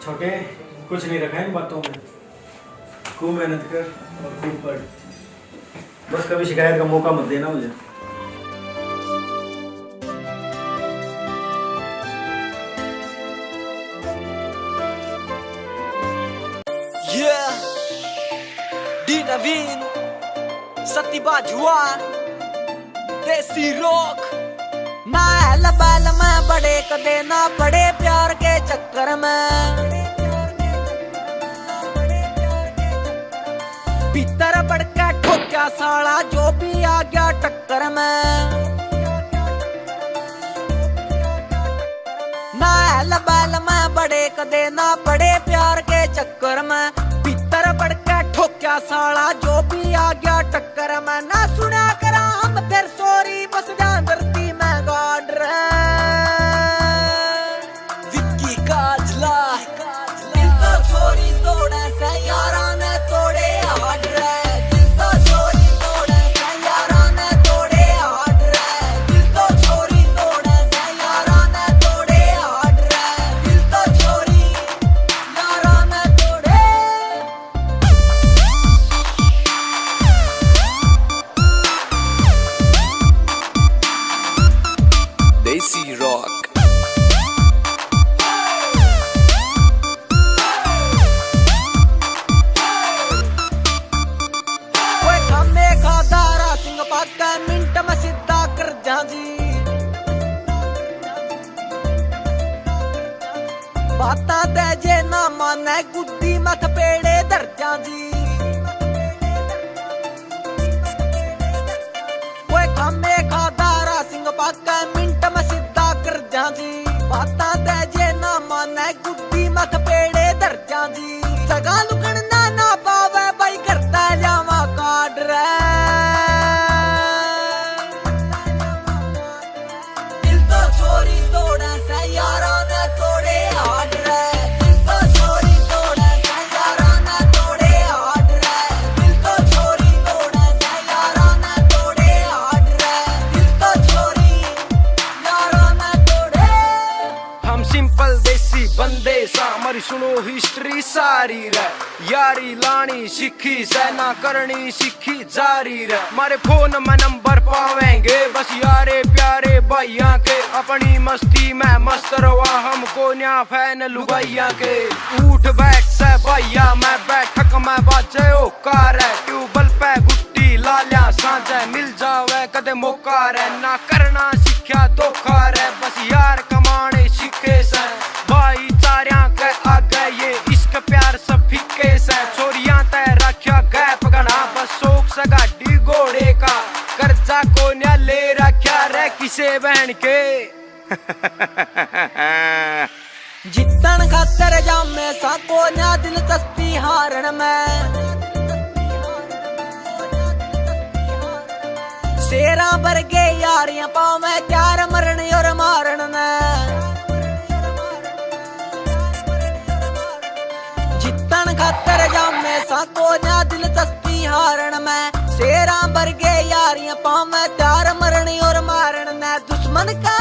छोटे कुछ नहीं रखा है इन बातों में। खूब मेहनत कर और खूब पढ़, बस कभी शिकायत का मौका मत देना मुझे। डी नवीन सतीबा जुआर देसी रॉक महल बैल में बड़े कदे ना पड़े प्यार के चक्कर में भीतर बढ़ के ठोक्या साला जो भी आ गया टक्कर में महल बैल में बड़े कदे ना पड़े प्यार के चक्कर में भीतर बढ़ के ठोक्या साला जो भी आ गया टक्कर में ना सुना करा हम फिर सॉरी बस जान धरती में गाड़ रहे विक्की काजला दिल तो छोरी तोड़े से यारा ने तोड़े हाड रहे दिल तो छोरी तोड़े से यारा ने तोड़े हाड रहे दिल तो छोरी तोड़े से यारा ने तोड़े हाड रहे दिल तो छोरी यारा ने तोड़े देसी रॉक ओए खामे खादारा सिंह पाका मिंट में सीधा कर जाजी बाता दे जे ना माने गुद्दी मत पेड़े धर जाजी ओए खामे खादारा सिंह पाका मिंट में सीधा कर जाजी बाता दे जे ना माने गुद्दी मत पेड़े धर जाजी सगा लुकण ना पावे भाई करता जावा काट रहे दिल तो छोरी तोड़े से यारा ने तोड़े हाड रहे दिल तो छोरी तोड़े से यारा ने तोड़े हाड रहे दिल तो छोरी तोड़े से यारा ने तोड़े हाड रहे दिल तो छोरी यारा ने तोड़े हम सिंपल देसी बंदे सा हमारी सुनो हिस्ट्री सारी रे यारी लानी सीखी सेना करनी सीखी जारी रे हमारे फोन में नंबर पावेंगे बस यारे प्यारे भैया के अपनी मस्ती में मस्त रवा हमको न्या फैन लुगाइया के उठ बैठ से भैया मैं बैठक में बाजे ओ कार है ट्यूबल पे गुट्टी लालिया सांझे मिल जावे कदे मौका रे ना करना सीखा धोखा रे बस यार कमाने सीखे से भाई चारिया के आगे ये इश्क प्यार सब फिक्के से छोरियां तय रखा गैप गना बस शौक से गाड़ी घोड़े का कर्जा को न्या ले रखा रे किसे बहन के जितन खातर जामे साको ना दिलचस्पी हारण में शेरा वर्गे यारियां पावे त्यार मरण और मारण ने जितन खातर जामे साको ना दिलचस्पी हारण में शेरा वर्गे यारियां पावे त्यार मरण और मारण ने दुश्मन का